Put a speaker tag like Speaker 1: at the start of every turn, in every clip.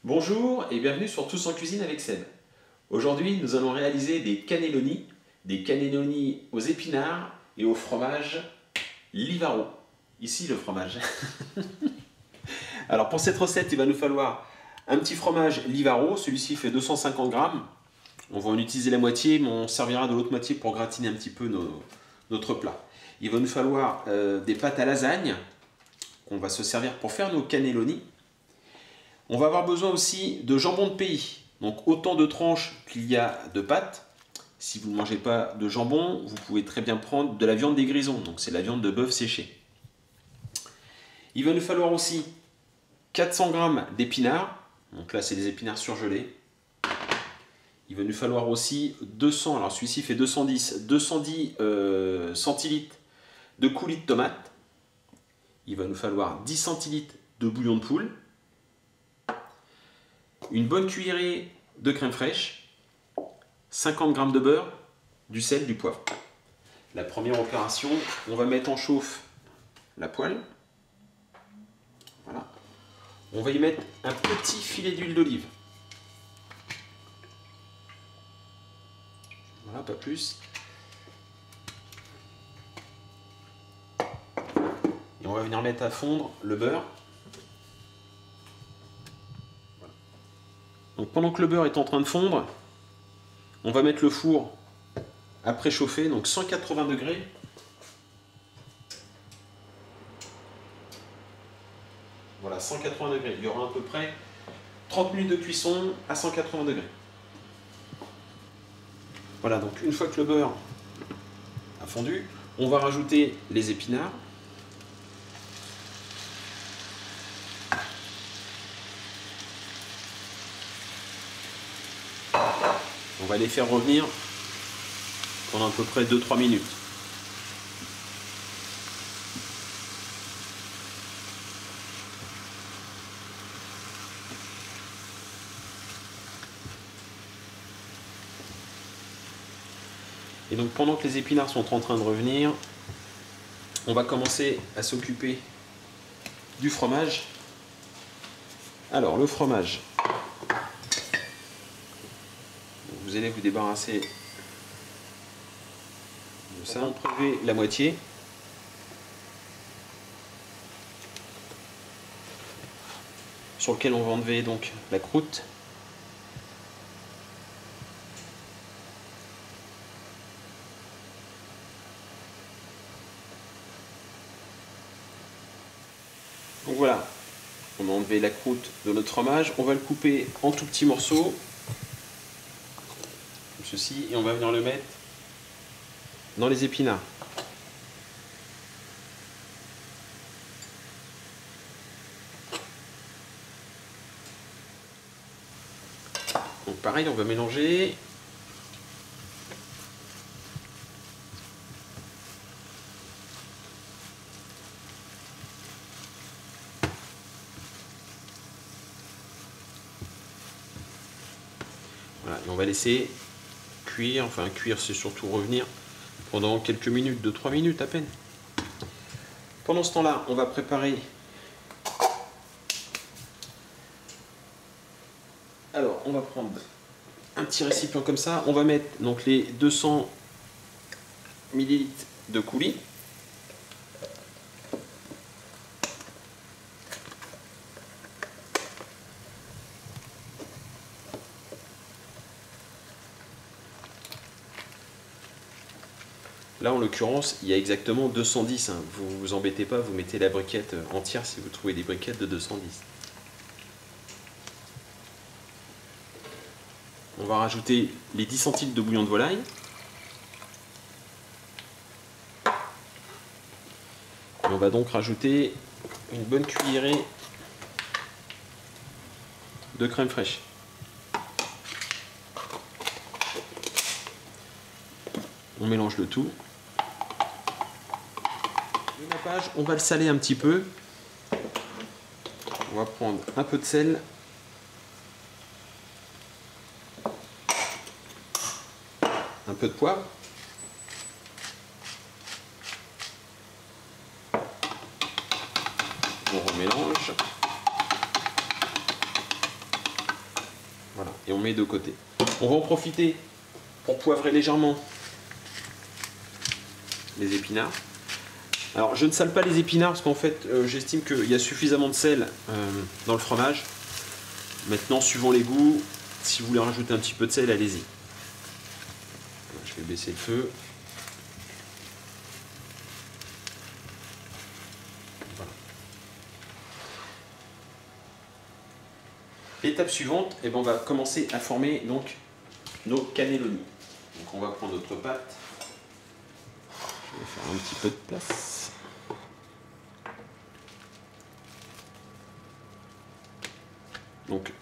Speaker 1: Bonjour et bienvenue sur Tous en cuisine avec Seb. Aujourd'hui, nous allons réaliser des cannelloni aux épinards et au fromage Livaro. Ici le fromage. Alors pour cette recette, il va nous falloir un petit fromage Livaro, celui-ci fait 250 grammes. On va en utiliser la moitié, mais on servira de l'autre moitié pour gratiner un petit peu notre plat. Il va nous falloir des pâtes à lasagne qu'on va se servir pour faire nos cannelloni. On va avoir besoin aussi de jambon de pays, donc autant de tranches qu'il y a de pâtes. Si vous ne mangez pas de jambon, vous pouvez très bien prendre de la viande des grisons, donc c'est la viande de bœuf séchée. Il va nous falloir aussi 400 g d'épinards, donc là c'est des épinards surgelés. Il va nous falloir aussi 200, alors celui-ci fait 210 centilitres de coulis de tomate. Il va nous falloir 10 centilitres de bouillon de poule. Une bonne cuillerée de crème fraîche, 50 g de beurre, du sel, du poivre. La première opération, on va mettre en chauffe la poêle. Voilà. On va y mettre un petit filet d'huile d'olive. Voilà, pas plus. Et on va venir mettre à fondre le beurre. Donc pendant que le beurre est en train de fondre, on va mettre le four à préchauffer, donc 180 degrés. Voilà, 180 degrés. Il y aura à peu près 30 minutes de cuisson à 180 degrés. Voilà, donc une fois que le beurre a fondu, on va rajouter les épinards. On va les faire revenir pendant à peu près 2-3 minutes. Et donc pendant que les épinards sont en train de revenir, on va commencer à s'occuper du fromage. Alors le fromage, vous allez vous débarrasser de ça, on prélever la moitié. Sur lequel on va enlever donc la croûte. Donc voilà, on a enlevé la croûte de notre fromage, on va le couper en tout petits morceaux. Ceci, et on va venir le mettre dans les épinards. Donc pareil, on va mélanger. Voilà, et on va laisser cuire, enfin cuire c'est surtout revenir pendant quelques minutes, 2-3 minutes à peine. Pendant ce temps-là, on va préparer. Alors, on va prendre un petit récipient comme ça. On va mettre donc les 200 ml de coulis. Là, en l'occurrence, il y a exactement 210. Hein. Vous vous embêtez pas, vous mettez la briquette entière si vous trouvez des briquettes de 210. On va rajouter les 10 centilitres de bouillon de volaille. Et on va donc rajouter une bonne cuillerée de crème fraîche. On mélange le tout. Le nappage, on va le saler un petit peu. On va prendre un peu de sel. Un peu de poivre. On remélange. et on met de côté. On va en profiter pour poivrer légèrement les épinards. Alors je ne sale pas les épinards parce qu'en fait j'estime qu'il y a suffisamment de sel dans le fromage. Maintenant, suivant les goûts, si vous voulez rajouter un petit peu de sel, allez-y. Je vais baisser le feu. Voilà. L'étape suivante, on va commencer à former donc nos cannelloni. Donc on va prendre notre pâte. Je vais faire un petit peu de place. Donc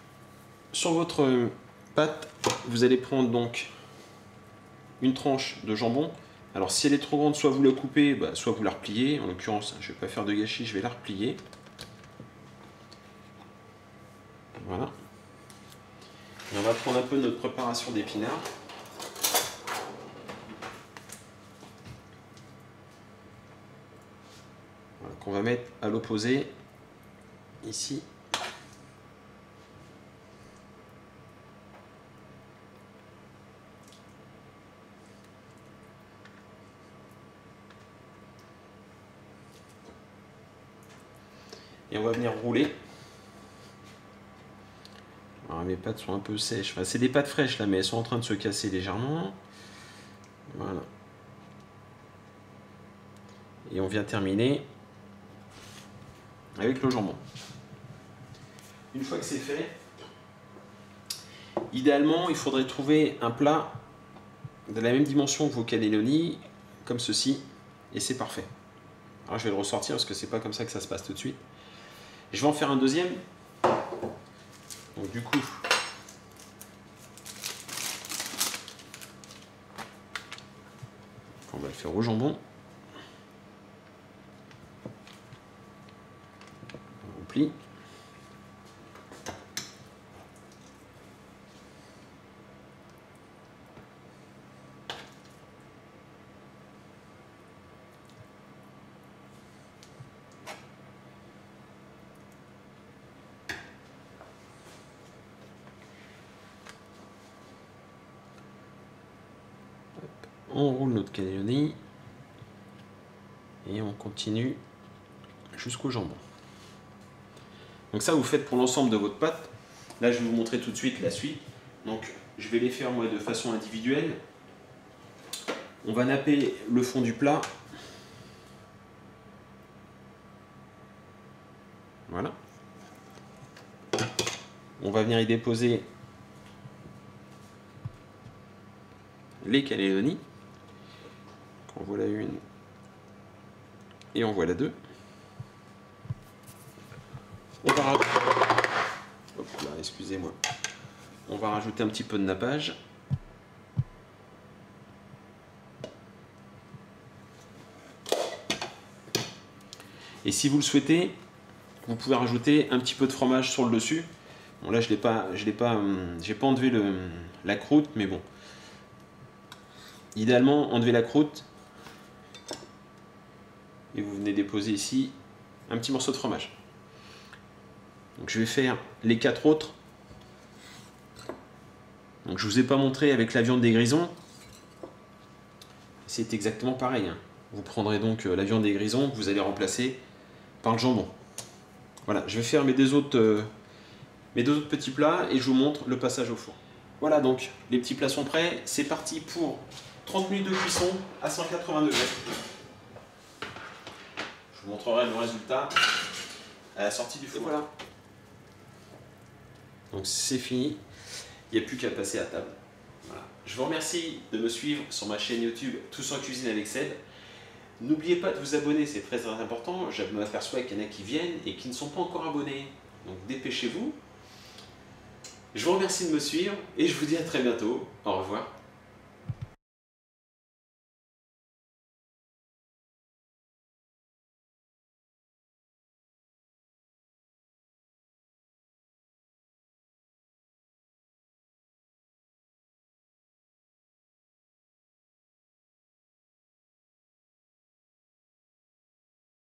Speaker 1: sur votre pâte, vous allez prendre donc une tranche de jambon. Alors si elle est trop grande, soit vous la coupez, soit vous la repliez. En l'occurrence, je ne vais pas faire de gâchis, je vais la replier. Voilà. Et on va prendre un peu notre préparation d'épinards. Voilà, qu'on va mettre à l'opposé, ici. Et on va venir rouler. Alors mes pâtes sont un peu sèches. Enfin, c'est des pâtes fraîches là, mais elles sont en train de se casser légèrement. Voilà. Et on vient terminer avec le jambon. Une fois que c'est fait, idéalement, il faudrait trouver un plat de la même dimension que vos cannelloni, comme ceci, et c'est parfait. Alors je vais le ressortir parce que c'est pas comme ça que ça se passe tout de suite. Je vais en faire un deuxième. Donc du coup, on va le faire au jambon. On plie. On roule notre cannelloni et on continue jusqu'au jambon. Donc ça, vous faites pour l'ensemble de votre pâte. Là, je vais vous montrer tout de suite la suite. Donc, je vais les faire moi de façon individuelle. On va napper le fond du plat. Voilà. On va venir y déposer les cannelloni. On voit la une et on voit la deux. On va rajouter... Hop là, excusez-moi. On va rajouter un petit peu de nappage. Et si vous le souhaitez, vous pouvez rajouter un petit peu de fromage sur le dessus. Bon là, j'ai pas enlevé la croûte, mais bon. Idéalement, enlevez la croûte. Et vous venez déposer ici un petit morceau de fromage. Donc je vais faire les 4 autres. Donc je ne vous ai pas montré avec la viande des grisons. C'est exactement pareil. Vous prendrez donc la viande des grisons que vous allez remplacer par le jambon. Voilà, je vais faire mes deux autres petits plats et je vous montre le passage au four. Voilà, donc les petits plats sont prêts. C'est parti pour 30 minutes de cuisson à 180 degrés. Je vous montrerai le résultat à la sortie du four. Et voilà. Donc c'est fini. Il n'y a plus qu'à passer à table. Voilà. Je vous remercie de me suivre sur ma chaîne YouTube Tous en cuisine avec Ced. N'oubliez pas de vous abonner, c'est très important. Je m'aperçois qu'il y en a qui viennent et qui ne sont pas encore abonnés. Donc dépêchez-vous. Je vous remercie de me suivre et je vous dis à très bientôt. Au revoir.